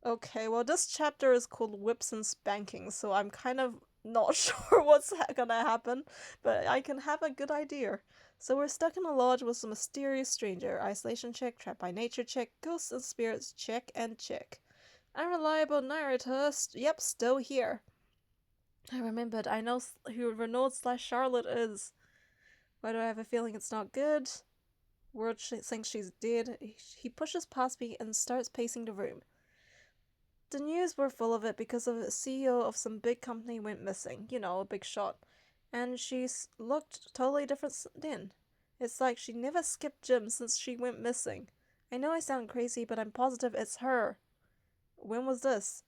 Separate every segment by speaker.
Speaker 1: Okay, well, this chapter is called Whips and Spankings, so I'm kind of not sure what's gonna happen, but I can have a good idea. So we're stuck in a lodge with a mysterious stranger. Isolation check, trapped by nature check, ghosts and spirits check and check. Unreliable narrator, yep, still here. I remembered, I know who Renaud/Charlotte is. Why do I have a feeling it's not good? Word thinks she's dead. He pushes past me and starts pacing the room. The news were full of it because of a CEO of some big company went missing. You know, a big shot. And she's looked totally different then. It's like she never skipped gym since she went missing. I know I sound crazy, but I'm positive it's her. When was this?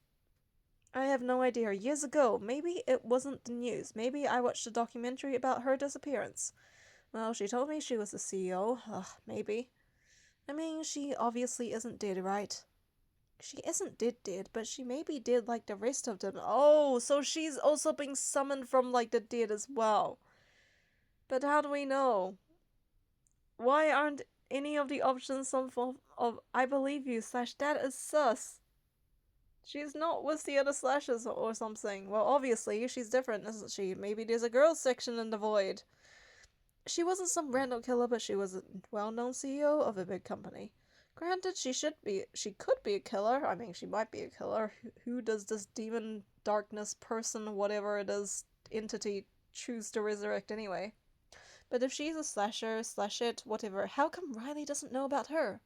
Speaker 1: I have no idea. Years ago. Maybe it wasn't the news. Maybe I watched a documentary about her disappearance. Well, she told me she was the CEO. Ugh, maybe. I mean, she obviously isn't dead, right? She isn't dead, but she may be dead like the rest of them. Oh, so she's also being summoned from like the dead as well. But how do we know? Why aren't any of the options some form of I believe you slash that is sus? She's not with the other slashes or something. Well, obviously, she's different, isn't she? Maybe there's a girls section in the void. She wasn't some random killer, but she was a well-known CEO of a big company. Granted, she could be a killer. I mean, she might be a killer. Who does this demon, darkness, person, whatever it is, entity choose to resurrect anyway? But if she's a slasher, slash it, whatever, how come Riley doesn't know about her?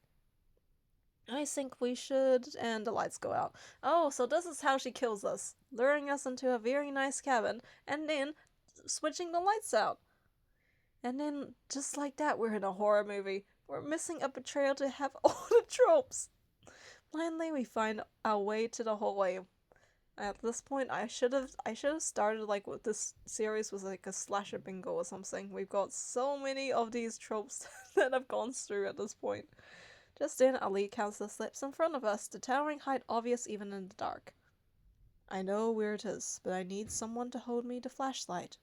Speaker 1: I think we should, and the lights go out. Oh, so this is how she kills us, luring us into a very nice cabin, and then switching the lights out. And then, just like that, we're in a horror movie. We're missing a betrayal to have all the tropes. Finally, we find our way to the hallway. At this point, I should have started like what this series was like a slasher bingo or something. We've got so many of these tropes that I've gone through at this point. Just then, Ali counts the slips in front of us, the towering height obvious even in the dark. I know where it is, but I need someone to hold me the flashlight.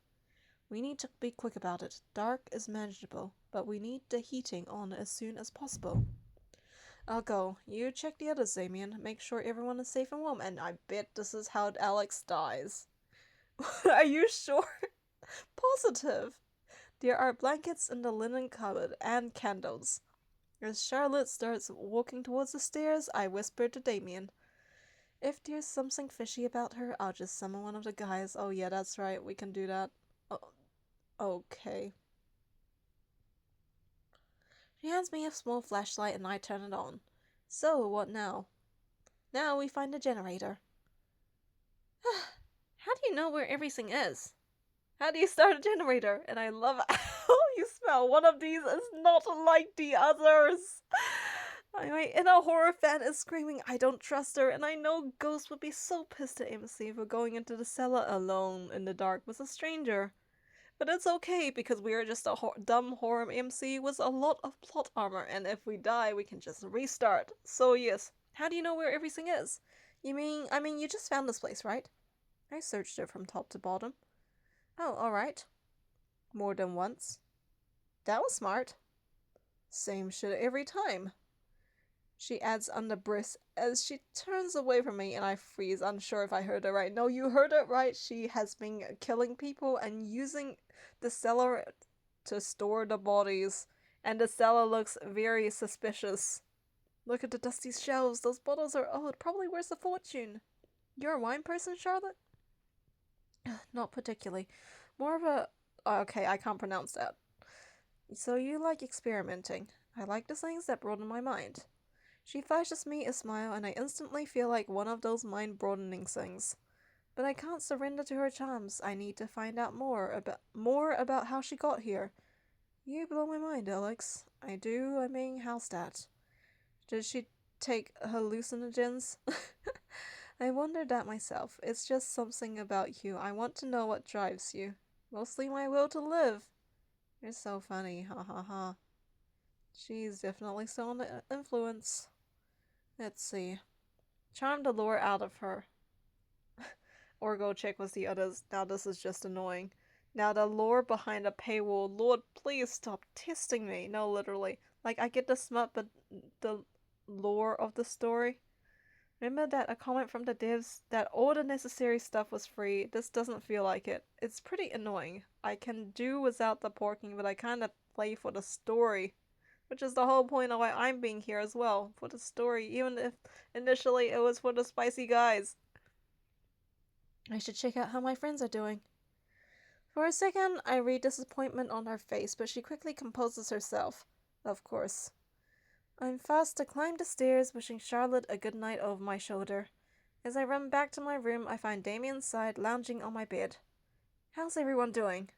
Speaker 1: We need to be quick about it. Dark is manageable, but we need the heating on as soon as possible. I'll go. You check the others, Damien. Make sure everyone is safe and warm. And I bet this is how Alex dies. Are you sure? Positive. There are blankets in the linen cupboard and candles. As Charlotte starts walking towards the stairs, I whisper to Damien. If there's something fishy about her, I'll just summon one of the guys. Oh yeah, that's right. We can do that. Oh, okay. She hands me a small flashlight and I turn it on. So, what now? Now we find a generator. How do you know where everything is? How do you start a generator? And I love how you smell. One of these is not like the others. My inner horror fan is screaming, I don't trust her, and I know Ghost would be so pissed at MC for going into the cellar alone in the dark with a stranger. But it's okay because we are just a dumb horror MC with a lot of plot armor, and if we die, we can just restart. So yes, how do you know where everything is? I mean, you just found this place, right? I searched it from top to bottom. Oh, alright. More than once. That was smart. Same shit every time. She adds under breath as she turns away from me and I freeze, unsure if I heard it right. No, you heard it right. She has been killing people and using the cellar to store the bodies. And the cellar looks very suspicious. Look at the dusty shelves. Those bottles are old. Probably worth a fortune. You're a wine person, Charlotte? Not particularly. More of a. Okay, I can't pronounce that. So you like experimenting. I like the things that broaden my mind. She flashes me a smile, and I instantly feel like one of those mind-broadening things. But I can't surrender to her charms. I need to find out more about how she got here. You blow my mind, Alex. I do. I mean, how's that? Did she take hallucinogens? I wondered that myself. It's just something about you. I want to know what drives you. Mostly my will to live. You're so funny, ha ha ha. She's definitely still under influence. Let's see. Charm the lure out of her. Or go check with the others. Now this is just annoying. Now the lore behind a paywall. Lord, please stop testing me. No, literally. Like, I get the smut, but the lore of the story? Remember that a comment from the divs that all the necessary stuff was free? This doesn't feel like it. It's pretty annoying. I can do without the porking, but I kinda play for the story. Which is the whole point of why I'm being here as well. For the story, even if initially it was for the spicy guys. I should check out how my friends are doing. For a second, I read disappointment on her face, but she quickly composes herself. Of course. I'm fast to climb the stairs, wishing Charlotte a good night over my shoulder. As I run back to my room, I find Damien's side lounging on my bed. How's everyone doing?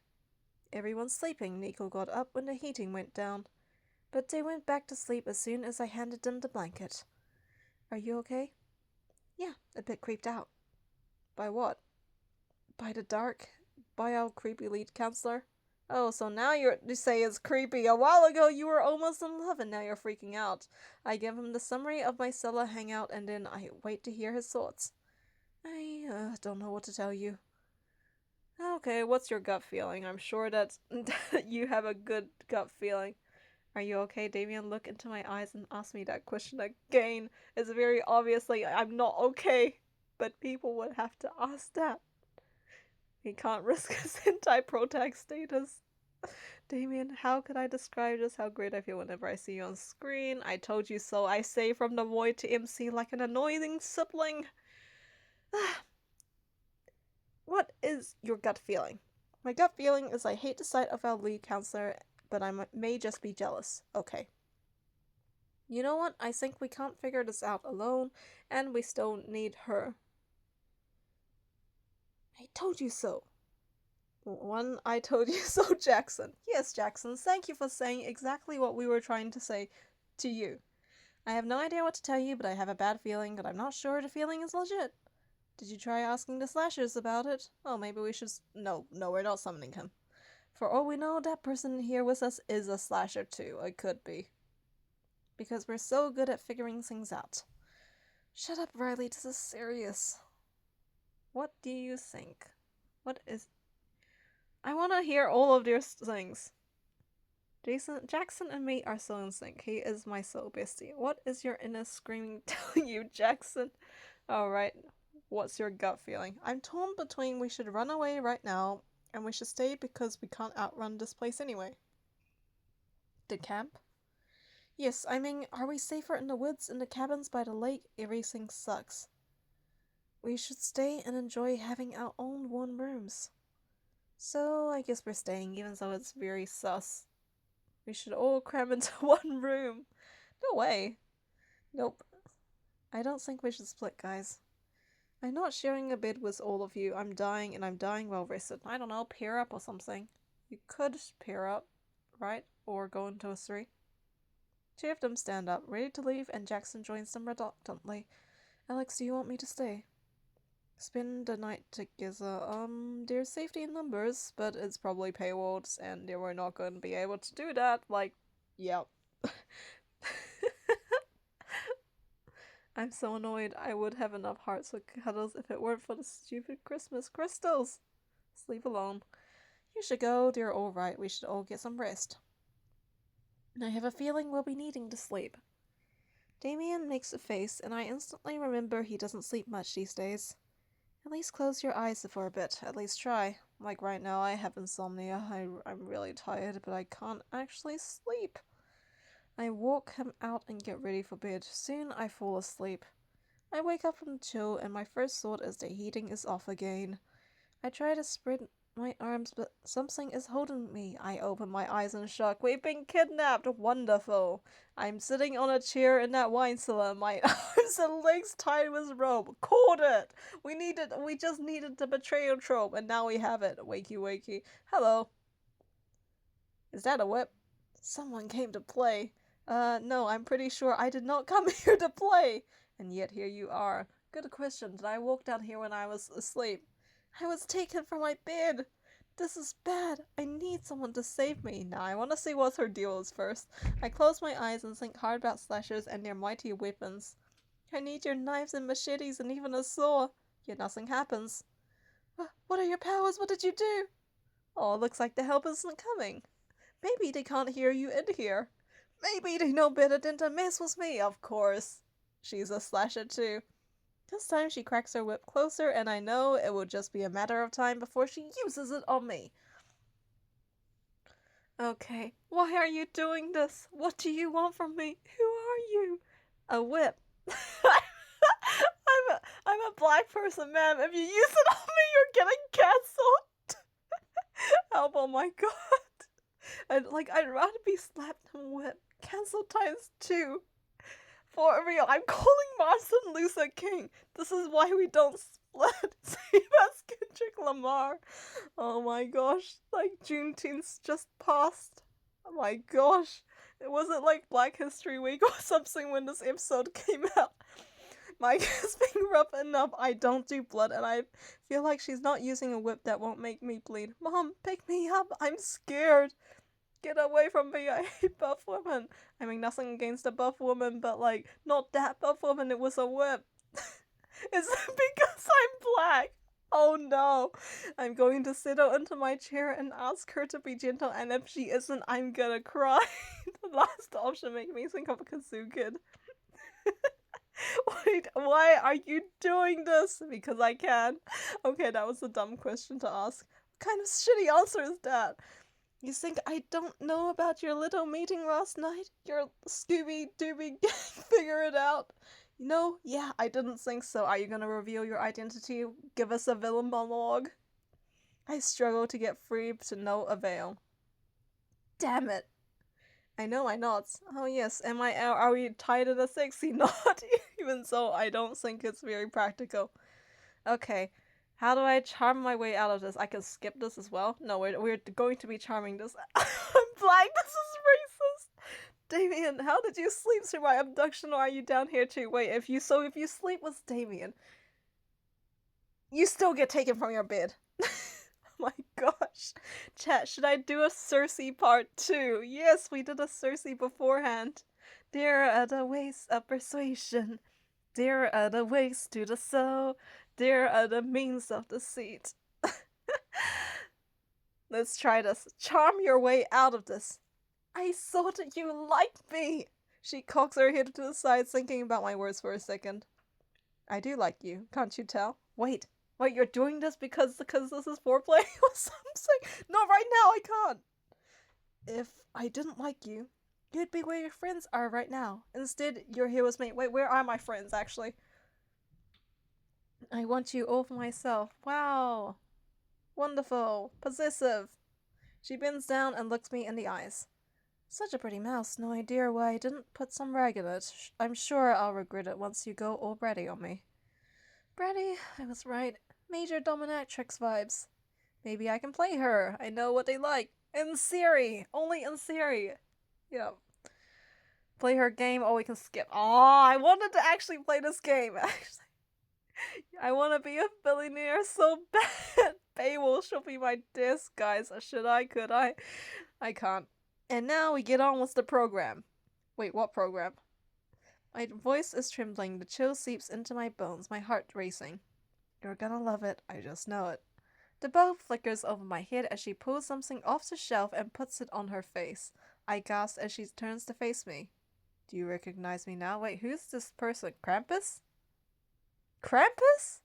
Speaker 1: Everyone's sleeping. Nico got up when the heating went down, but they went back to sleep as soon as I handed them the blanket. Are you okay? Yeah, a bit creeped out. By what? By the dark? By our creepy lead counselor? Oh, so now you say it's creepy. A while ago you were almost in love and now you're freaking out. I give him the summary of my cellar hangout and then I wait to hear his thoughts. I don't know what to tell you. Okay, what's your gut feeling? I'm sure that you have a good gut feeling. Are you okay? Damien looked into my eyes and asked me that question again. It's very obviously I'm not okay, but people would have to ask that. He can't risk his anti-protag status. Damien, how could I describe just how great I feel whenever I see you on screen? I told you so. I say from the void to MC like an annoying sibling. What is your gut feeling? My gut feeling is I hate the sight of our lead counselor, but I may just be jealous. Okay. You know what? I think we can't figure this out alone, and we still need her. I told you so. I told you so, Jackson. Yes, Jackson, thank you for saying exactly what we were trying to say to you. I have no idea what to tell you, but I have a bad feeling, but I'm not sure the feeling is legit. Did you try asking the slashers about it? Oh, maybe we should... No, we're not summoning him. For all we know, that person here with us is a slasher too. It could be. Because we're so good at figuring things out. Shut up, Riley, this is serious. What do you think? What is... I want to hear all of their things. Jackson and me are so in sync. He is my soul bestie. What is your inner screaming telling you, Jackson? Alright, what's your gut feeling? I'm torn between we should run away right now and we should stay because we can't outrun this place anyway. The camp? Yes, I mean, are we safer in the woods, in the cabins by the lake? Everything sucks. We should stay and enjoy having our own warm rooms. So, I guess we're staying, even though it's very sus. We should all cram into one room. No way. Nope. I don't think we should split, guys. I'm not sharing a bed with all of you. I'm dying, and I'm dying well rested. I don't know, pair up or something. You could pair up, right? Or go into a 3. 2 of them stand up, ready to leave, and Jackson joins them reluctantly. Alex, do you want me to stay? Spend the night together. There's safety in numbers, but it's probably paywalled, and we're not going to be able to do that. Like, yep. I'm so annoyed. I would have enough hearts with cuddles if it weren't for the stupid Christmas crystals. Sleep alone. You should go. They're all right. We should all get some rest. I have a feeling we'll be needing to sleep. Damien makes a face, and I instantly remember he doesn't sleep much these days. At least close your eyes for a bit. At least try. Like right now, I have insomnia. I'm really tired, but I can't actually sleep. I walk him out and get ready for bed. Soon I fall asleep. I wake up from the chill, and my first thought is the heating is off again. I try to spread my arms, but something is holding me. I open my eyes in shock. We've been kidnapped! Wonderful! I'm sitting on a chair in that wine cellar, my arms and legs tied with rope. Caught it! We just needed the betrayal trope, and now we have it. Wakey wakey. Hello. Is that a whip? Someone came to play. No, I'm pretty sure I did not come here to play. And yet here you are. Good question. Did I walk down here when I was asleep? I was taken from my bed. This is bad. I need someone to save me. Now I want to see what her deal is first. I close my eyes and think hard about slashers and their mighty weapons. I need your knives and machetes and even a saw. Yet nothing happens. What are your powers? What did you do? Oh, looks like the help isn't coming. Maybe they can't hear you in here. Maybe they know better than to mess with me, of course. She's a slasher too. This time she cracks her whip closer, and I know it will just be a matter of time before she uses it on me. Okay, why are you doing this? What do you want from me? Who are you? A whip. I'm a black person, ma'am. If you use it on me, you're getting cancelled. Help, oh my god. I'd rather be slapped than whipped. Cancel times 2. For real, I'm calling Martin Luther King. This is why we don't split. Same as Kendrick Lamar. Oh my gosh, like Juneteenth's just passed. Oh my gosh. It wasn't like Black History Week or something when this episode came out. Mike is being rough enough. I don't do blood, and I feel like she's not using a whip that won't make me bleed. Mom, pick me up. I'm scared. Get away from me. I hate buff women. I mean, nothing against a buff woman, but like, not that buff woman. It was a whip. Is it because I'm black? Oh no. I'm going to sit her into my chair and ask her to be gentle, and if she isn't, I'm gonna cry. The last option made me think of a kazoo kid. Wait, why are you doing this? Because I can. Okay, that was a dumb question to ask. What kind of shitty answer is that? You think I don't know about your little meeting last night? Your Scooby-Dooby gang figure it out? No? Yeah, I didn't think so. Are you gonna reveal your identity? Give us a villain monologue? I struggle to get free to no avail. Damn it. I know my knots. Oh yes, are we tied in a sexy knot? Even so, I don't think it's very practical. Okay, how do I charm my way out of this? I can skip this as well? No, we're going to be charming this. I'm black, this is racist! Damien, how did you sleep through my abduction, or are you down here too? Wait, if you sleep with Damien, you still get taken from your bed. Oh my gosh. Chat, should I do a Cersei part 2? Yes, we did a Cersei beforehand. There are the ways of persuasion. There are the ways to the soul. There are the means of deceit. Let's try this. Charm your way out of this. I thought you liked me. She cocks her head to the side, thinking about my words for a second. I do like you, can't you tell? Wait, you're doing this because this is foreplay or something? No, right now I can't. If I didn't like you, you'd be where your friends are right now. Instead, you're here with me. Wait, where are my friends, actually? I want you all for myself. Wow. Wonderful. Possessive. She bends down and looks me in the eyes. Such a pretty mouse. No idea why I didn't put some rag in it. I'm sure I'll regret it once you go all bratty on me. Bratty? I was right. Major dominatrix vibes. Maybe I can play her. I know what they like. In Siri. Only in Siri. Yeah. Play her game, or we can skip. Oh, I wanted to actually play this game, actually. I want to be a billionaire so bad. Baywolf should be my disc, guys. Should I? Could I? I can't. And now we get on with the program. Wait, what program? My voice is trembling. The chill seeps into my bones, my heart racing. You're gonna love it. I just know it. The bow flickers over my head as she pulls something off the shelf and puts it on her face. I gasp as she turns to face me. Do you recognize me now? Wait, who's this person? Krampus? Krampus?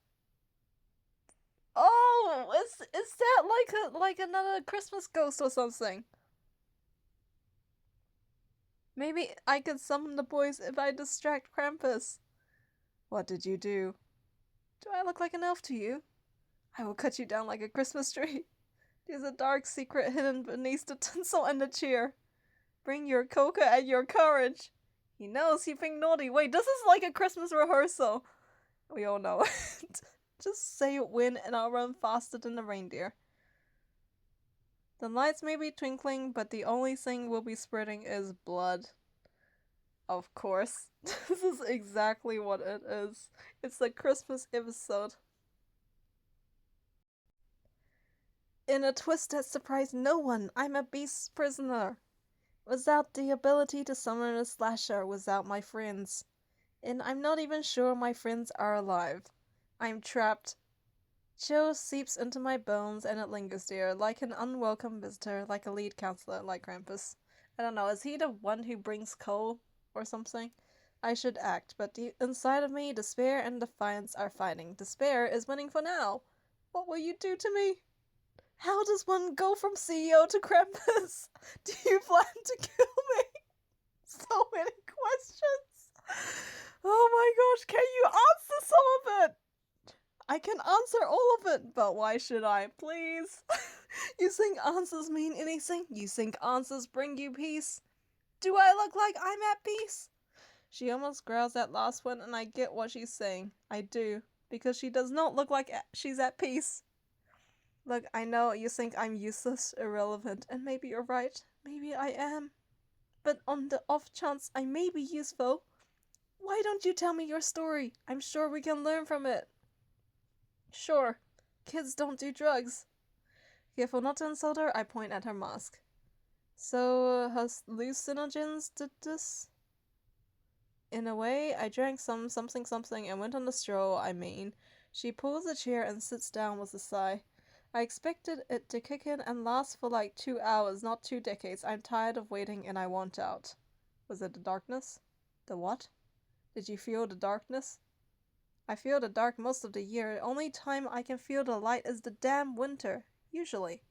Speaker 1: Oh, is that like another Christmas ghost or something? Maybe I could summon the boys if I distract Krampus. What did you do? Do I look like an elf to you? I will cut you down like a Christmas tree. There's a dark secret hidden beneath the tinsel and the cheer. Bring your coca and your courage. He knows he's being naughty. Wait, this is like a Christmas rehearsal. We all know it. Just say when and I'll run faster than the reindeer. The lights may be twinkling, but the only thing we'll be spreading is blood. Of course. This is exactly what it is. It's a Christmas episode. In a twist that surprised no one, I'm a beast's prisoner. Without the ability to summon a slasher, without my friends. And I'm not even sure my friends are alive. I'm trapped. Chill seeps into my bones and it lingers there, like an unwelcome visitor, like a lead counselor, like Krampus. I don't know, is he the one who brings coal or something? I should act, but inside of me, despair and defiance are fighting. Despair is winning for now. What will you do to me? How does one go from CEO to Krampus? Do you plan to kill me? So many questions. Oh my gosh, can you answer some of it? I can answer all of it, but why should I? Please. You think answers mean anything? You think answers bring you peace? Do I look like I'm at peace? She almost growls that last one, and I get what she's saying. I do, because she does not look like she's at peace. Look, I know you think I'm useless, irrelevant, and maybe you're right. Maybe I am. But on the off chance I may be useful, why don't you tell me your story? I'm sure we can learn from it. Sure, kids don't do drugs. Careful not to insult her, I point at her mask. So, hallucinogens did this? In a way, I drank something and went on the stroll, I mean. She pulls a chair and sits down with a sigh. I expected it to kick in and last for like 2 hours, not 2 decades. I'm tired of waiting and I want out. Was it the darkness? The what? Did you feel the darkness? I feel the dark most of the year. The only time I can feel the light is the damn winter, usually.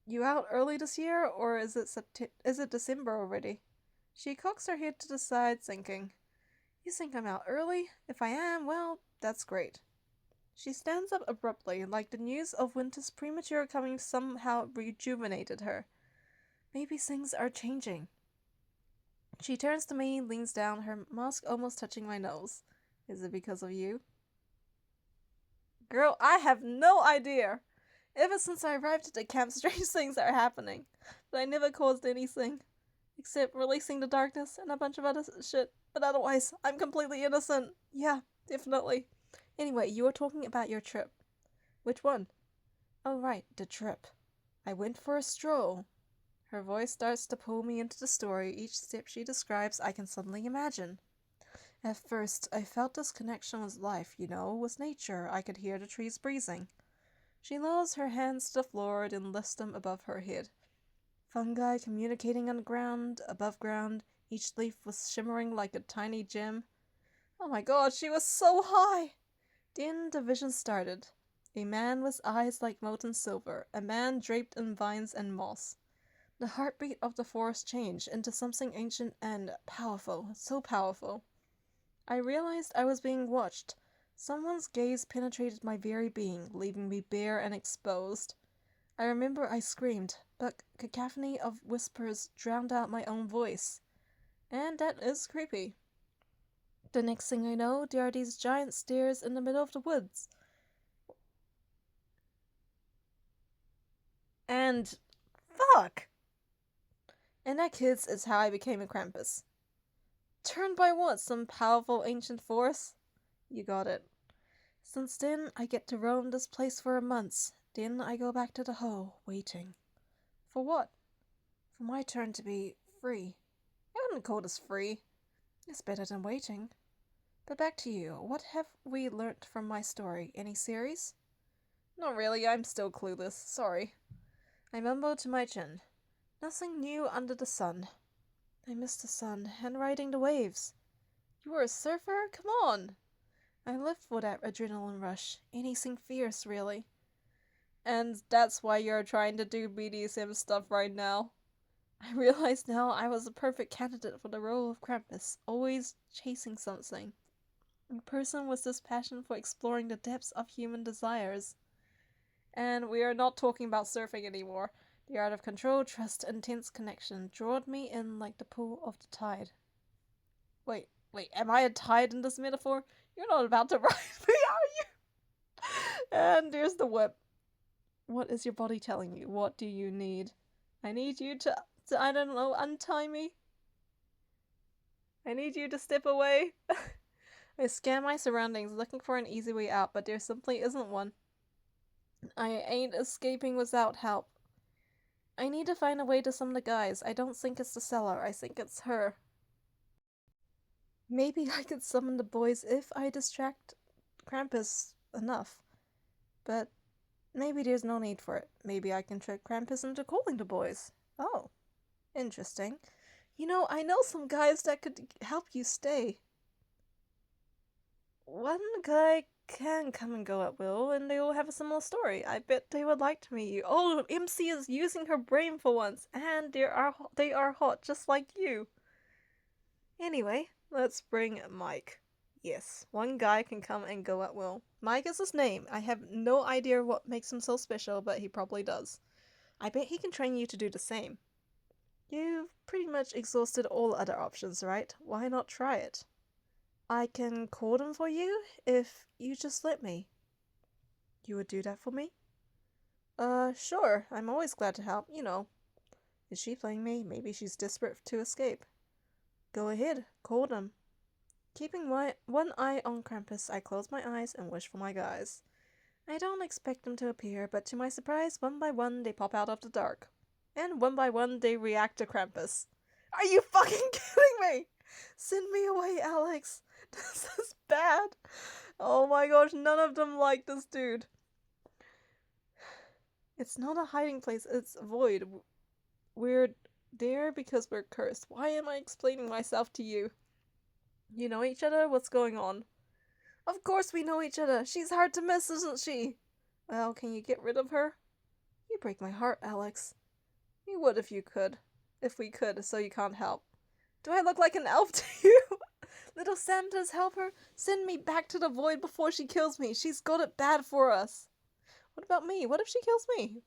Speaker 1: You out early this year, or is it December already? She cocks her head to the side, thinking. You think I'm out early? If I am, well, that's great. She stands up abruptly, like the news of winter's premature coming somehow rejuvenated her. Maybe things are changing. She turns to me, leans down, her mask almost touching my nose. Is it because of you? Girl, I have no idea. Ever since I arrived at the camp, strange things are happening. But I never caused anything. Except releasing the darkness and a bunch of other shit. But otherwise, I'm completely innocent. Yeah, definitely. Anyway, you were talking about your trip. Which one? Oh right, the trip. I went for a stroll. Her voice starts to pull me into the story. Each step she describes, I can suddenly imagine. At first, I felt this connection with life, with nature. I could hear the trees breathing. She lowers her hands to the floor, then lifts them above her head. Fungi communicating underground, above ground. Each leaf was shimmering like a tiny gem. Oh my god, she was so high! Then the vision started. A man with eyes like molten silver. A man draped in vines and moss. The heartbeat of the forest changed into something ancient and powerful. So powerful. I realized I was being watched. Someone's gaze penetrated my very being, leaving me bare and exposed. I remember I screamed, but cacophony of whispers drowned out my own voice. And that is creepy. The next thing I know, there are these giant stairs in the middle of the woods. And fuck! And that, kids, is how I became a Krampus. Turned by what? Some powerful ancient force? You got it. Since then, I get to roam this place for a month. Then I go back to the hole, waiting. For what? For my turn to be free. I wouldn't call this free. It's better than waiting. But back to you. What have we learnt from my story? Any series? Not really, I'm still clueless. Sorry. I mumbled to my chin. Nothing new under the sun. I miss the sun and riding the waves. You were a surfer? Come on! I lived for that adrenaline rush. Anything fierce, really. And that's why you're trying to do BDSM stuff right now. I realize now I was a perfect candidate for the role of Krampus, always chasing something. A person with this passion for exploring the depths of human desires. And we are not talking about surfing anymore. The art of control, trust, intense connection drawed me in like the pull of the tide. Wait, am I a tide in this metaphor? You're not about to ride me, are you? And there's the whip. What is your body telling you? What do you need? I need you to I don't know, untie me? I need you to step away? I scan my surroundings, looking for an easy way out, but there simply isn't one. I ain't escaping without help. I need to find a way to summon the guys. I don't think it's the cellar, I think it's her. Maybe I could summon the boys if I distract Krampus enough. But maybe there's no need for it. Maybe I can trick Krampus into calling the boys. Oh, interesting. I know some guys that could help you stay. One guy can come and go at will, and they all have a similar story. I bet they would like to meet you. Oh, MC is using her brain for once, and they are hot just like you. Anyway, let's bring Mike. Yes, one guy can come and go at will. Mike is his name. I have no idea what makes him so special, but he probably does. I bet he can train you to do the same. You've pretty much exhausted all other options, right? Why not try it? I can call them for you if you just let me. You would do that for me? Sure. I'm always glad to help, you know. Is she playing me? Maybe she's desperate to escape. Go ahead, call them. Keeping one eye on Krampus, I close my eyes and wish for my guys. I don't expect them to appear, but to my surprise, one by one they pop out of the dark. And one by one they react to Krampus. Are you fucking kidding me? Send me away, Alex. This is bad. Oh my gosh, none of them like this dude. It's not a hiding place, it's a void. We're there because we're cursed. Why am I explaining myself to you? You know each other? What's going on? Of course we know each other. She's hard to miss, isn't she? Well, can you get rid of her? You break my heart, Alex. You would if you could. If we could, so you can't help. Do I look like an elf to you? Little Santa's helper? Send me back to the void before she kills me. She's got it bad for us. What about me? What if she kills me?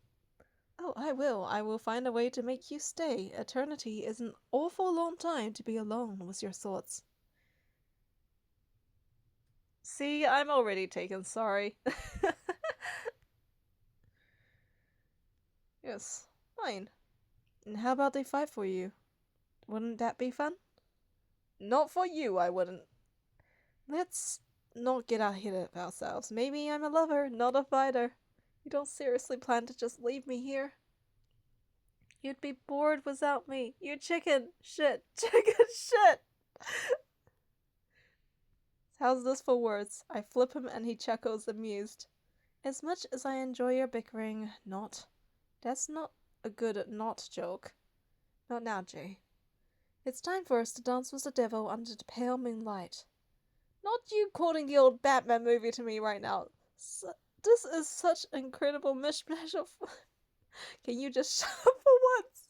Speaker 1: Oh, I will. I will find a way to make you stay. Eternity is an awful long time to be alone with your thoughts. See, I'm already taken, sorry. Yes, fine. And how about they fight for you? Wouldn't that be fun? Not for you, I wouldn't. Let's not get ahead of ourselves. Maybe I'm a lover, not a fighter. You don't seriously plan to just leave me here? You'd be bored without me. You chicken shit. Chicken shit! How's this for words? I flip him and he chuckles, amused. As much as I enjoy your bickering, not. That's not a good not joke. Not now, Jay. It's time for us to dance with the devil under the pale moonlight. Not you quoting the old Batman movie to me right now. This is such an incredible mishmash of... Can you just shut up for once?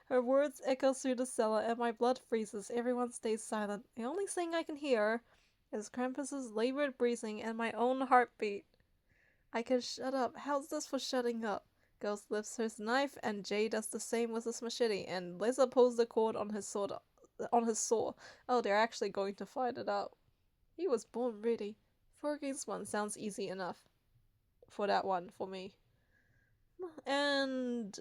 Speaker 1: Her words echo through the cellar and my blood freezes. Everyone stays silent. The only thing I can hear is Krampus's labored breathing and my own heartbeat. I can shut up. How's this for shutting up? Ghost lifts his knife and Jay does the same with his machete and Liza pulls the cord on his sword. Oh, they're actually going to fight it out. He was born ready. 4 against 1 sounds easy enough. For that one, for me. And...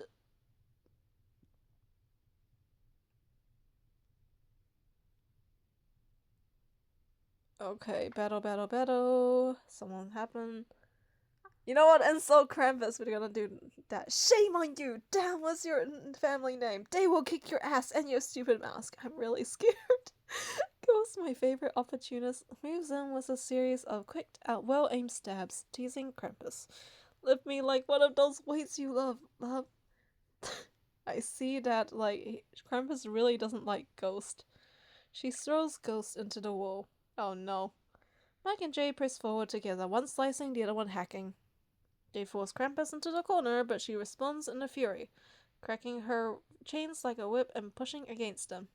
Speaker 1: okay, battle. Someone happened. You know what? Insult Krampus, we're gonna do that. Shame on you! Damn, what's your family name? They will kick your ass and your stupid mask. I'm really scared. Ghost, my favorite opportunist, moves in with a series of quick, well-aimed stabs, teasing Krampus. Lift me like one of those weights you love. I see that, like, Krampus really doesn't like Ghost. She throws Ghost into the wall. Oh no. Mike and Jay press forward together, one slicing, the other one hacking. They force Krampus into the corner, but she responds in a fury, cracking her chains like a whip and pushing against them.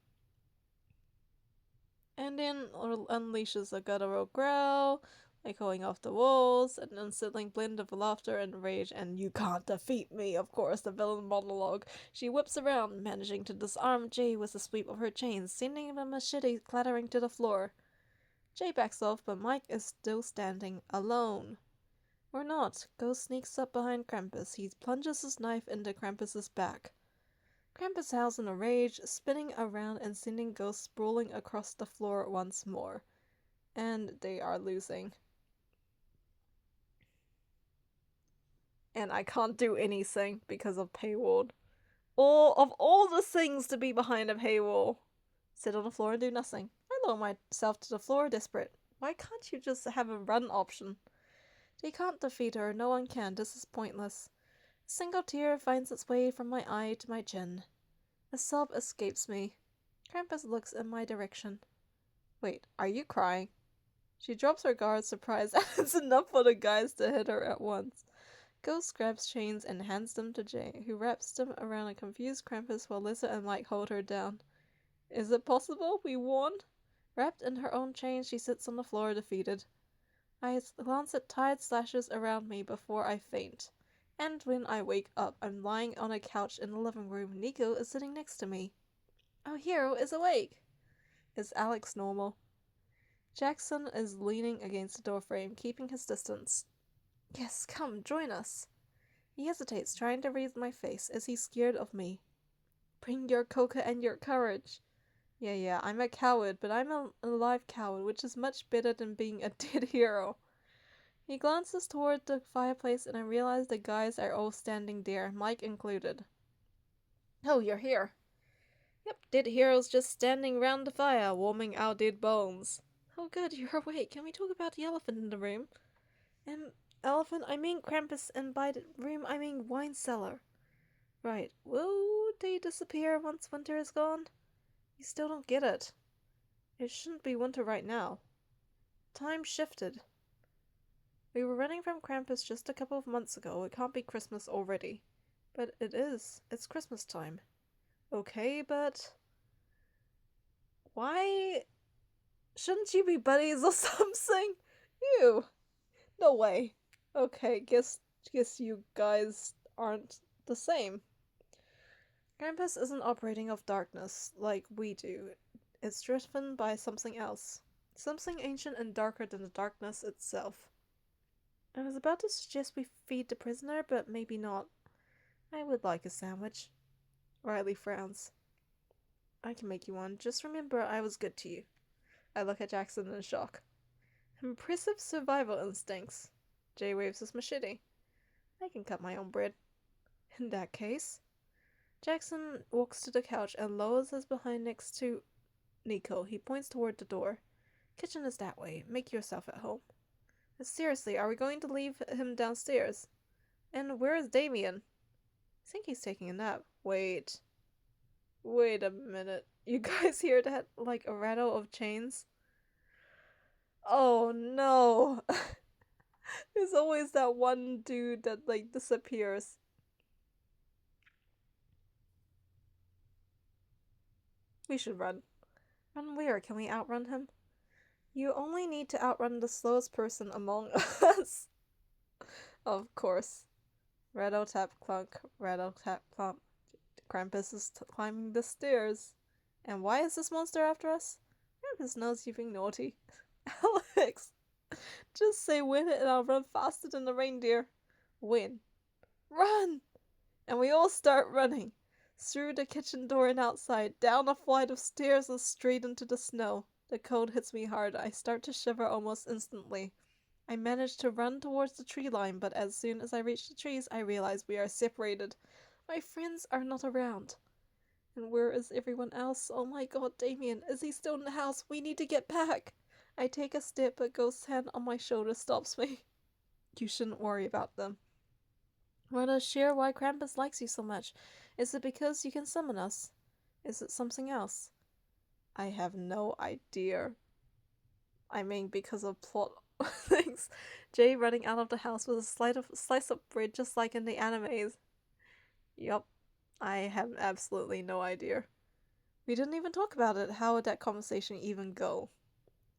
Speaker 1: And then unleashes a guttural growl, echoing off the walls, an unsettling blend of laughter and rage, and "you can't defeat me," of course, the villain monologue. She whips around, managing to disarm Jay with a sweep of her chains, sending the machete clattering to the floor. Jay backs off, but Mike is still standing, alone. Or not. Ghost sneaks up behind Krampus. He plunges his knife into Krampus's back. Krampus howls in a rage, spinning around and sending Ghost sprawling across the floor once more. And they are losing. And I can't do anything because of paywall. All the things to be behind a paywall. Sit on the floor and do nothing. I lower myself to the floor, desperate. Why can't you just have a run option? They can't defeat her, no one can, this is pointless. A single tear finds its way from my eye to my chin. A sob escapes me. Krampus looks in my direction. Wait, are you crying? She drops her guard, surprised, and it's enough for the guys to hit her at once. Ghost grabs chains and hands them to Jay, who wraps them around a confused Krampus while Lisa and Mike hold her down. Is it possible? We won? Wrapped in her own chains, she sits on the floor, defeated. I glance at tired slashes around me before I faint. And when I wake up, I'm lying on a couch in the living room. Nico is sitting next to me. Our hero is awake. Is Alex normal? Jackson is leaning against the doorframe, keeping his distance. Yes, come, join us. He hesitates, trying to read my face. Is he scared of me? Bring your coca and your courage. Yeah, I'm a coward, but I'm a live coward, which is much better than being a dead hero. He glances toward the fireplace, and I realize the guys are all standing there, Mike included. Oh, you're here. Yep, dead heroes just standing round the fire, warming our dead bones. Oh good, you're awake. Can we talk about the elephant in the room? Elephant, I mean Krampus, and by the room I mean wine cellar. Right, will they disappear once winter is gone? You still don't get it. It shouldn't be winter right now. Time shifted. We were running from Krampus just a couple of months ago. It can't be Christmas already. But it is. It's Christmas time. Okay, but why shouldn't you be buddies or something? You. No way. Okay, guess you guys aren't the same. Krampus isn't operating off darkness like we do. It's driven by something else. Something ancient and darker than the darkness itself. I was about to suggest we feed the prisoner, but maybe not. I would like a sandwich. Riley frowns. I can make you one. Just remember I was good to you. I look at Jackson in shock. Impressive survival instincts. Jay waves his machete. I can cut my own bread. In that case. Jackson walks to the couch and lowers his behind next to Nico. He points toward the door. Kitchen is that way. Make yourself at home. Seriously, are we going to leave him downstairs? And where is Damien? I think he's taking a nap. Wait a minute. You guys hear that? Like a rattle of chains? Oh no. There's always that one dude that like disappears. We should run. Run where? Can we outrun him? You only need to outrun the slowest person among us. Of course. Rattle tap clunk, rattle tap clunk. Krampus is climbing the stairs. And why is this monster after us? Krampus knows you've been naughty. Alex, just say win and I'll run faster than the reindeer. Win. Run! And we all start running. Through the kitchen door and outside, down a flight of stairs and straight into the snow. The cold hits me hard. I start to shiver almost instantly. I manage to run towards the tree line, but as soon as I reach the trees, I realize we are separated. My friends are not around. And where is everyone else? Oh my god, Damien, is he still in the house? We need to get back. I take a step, but Ghost's hand on my shoulder stops me. You shouldn't worry about them. Wanna share why Krampus likes you so much? Is it because you can summon us? Is it something else? I have no idea. I mean, because of plot things. Jay running out of the house with a slice of bread just like in the animes. Yup, I have absolutely no idea. We didn't even talk about it. How would that conversation even go?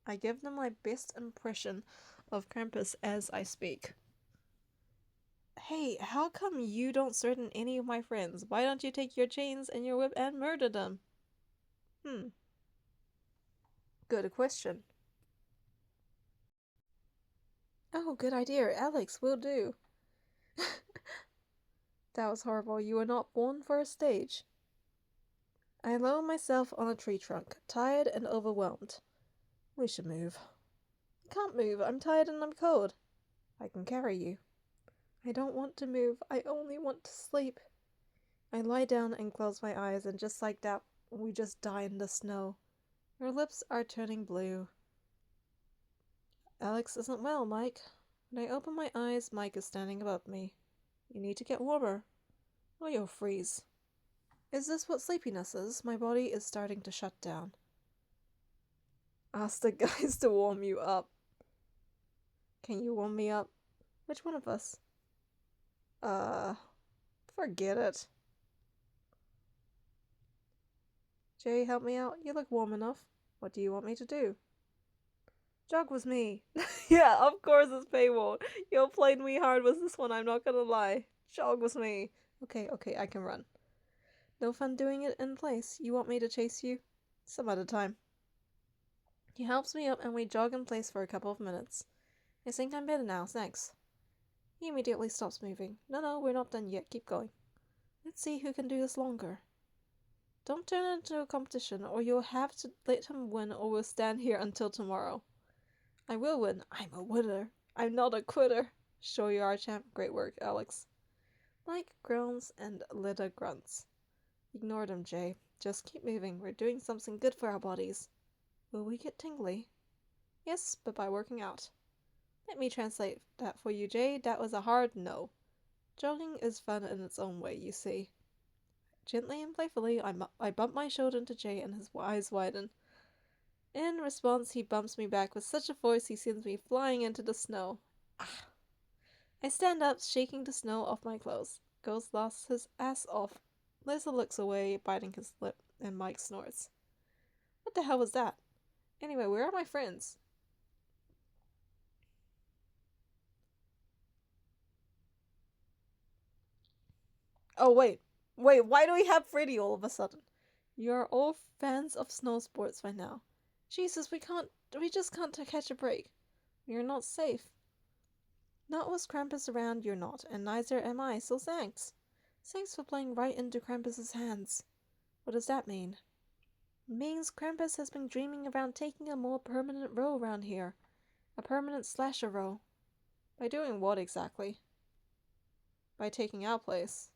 Speaker 1: I give them my best impression of Krampus as I speak. Hey, how come you don't threaten any of my friends? Why don't you take your chains and your whip and murder them? Good question. Oh, good idea. Alex, will do. That was horrible. You were not born for a stage. I lower myself on a tree trunk, tired and overwhelmed. We should move. I can't move. I'm tired and I'm cold. I can carry you. I don't want to move. I only want to sleep. I lie down and close my eyes, and just like that, we just die in the snow. Your lips are turning blue. Alex isn't well, Mike. When I open my eyes, Mike is standing above me. You need to get warmer, or you'll freeze. Is this what sleepiness is? My body is starting to shut down. Ask the guys to warm you up. Can you warm me up? Which one of us? Forget it. Jay, help me out. You look warm enough. What do you want me to do? Jog with me. Yeah, of course it's paywall. You played me hard with this one, I'm not gonna lie. Jog with me. Okay, I can run. No fun doing it in place. You want me to chase you? Some other time. He helps me up and we jog in place for a couple of minutes. I think I'm better now, thanks. He immediately stops moving. No, we're not done yet. Keep going. Let's see who can do this longer. Don't turn it into a competition, or you'll have to let him win, or we'll stand here until tomorrow. I will win. I'm a winner. I'm not a quitter. Sure you are, champ. Great work, Alex. Mike groans and Lida grunts. Ignore them, Jay. Just keep moving. We're doing something good for our bodies. Will we get tingly? Yes, but by working out. Let me translate that for you, Jay. That was a hard no. Jogging is fun in its own way, you see. Gently and playfully, I bump my shoulder into Jay and his eyes widen. In response, he bumps me back with such a force he sends me flying into the snow. Ah. I stand up, shaking the snow off my clothes. Ghost laughs his ass off. Lisa looks away, biting his lip, and Mike snorts. What the hell was that? Anyway, where are my friends? Oh, wait, why do we have Freddy all of a sudden? You're all fans of snow sports by now. Jesus, we just can't catch a break. You're not safe. Not with Krampus around, you're not, and neither am I, so thanks. Thanks for playing right into Krampus's hands. What does that mean? It means Krampus has been dreaming around taking a more permanent role around here. A permanent slasher role. By doing what exactly? By taking our place.